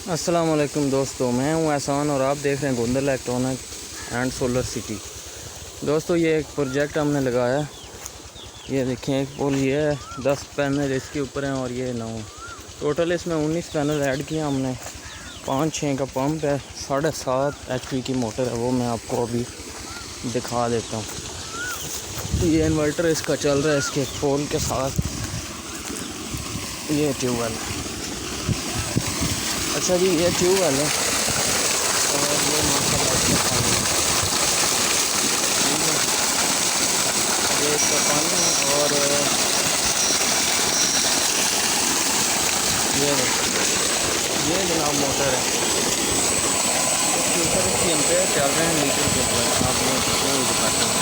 अस्सलाम वालेकुम दोस्तों, मैं हूं एहसान और आप देख रहे हैं Gondal electronic and solar city. दोस्तों ये एक प्रोजेक्ट हमने लगाया। ये देखें, एक पोल ये है, 10 पैनल इसके ऊपर हैं और ये 9। टोटल इसमें 19 पैनल ऐड किए हमने। 5-6 का पंप है, 7.5 HP की मोटर है, वो मैं आपको अभी दिखा देता हूँ। ये इन्वर्टर इसका चल रहा है इसके पोल के साथ। ये ट्यूबवेल, अच्छा जी, ये ट्यूबवेल है और ये माशाल्लाह इसका पानी है। ये इसका पानी है और ये जनाब मोटर है। इसके ऊपर इसकी एम्पेयर चल रहे हैं लीटर के ऊपर, आप लोग कितने भी दिखाते हैं।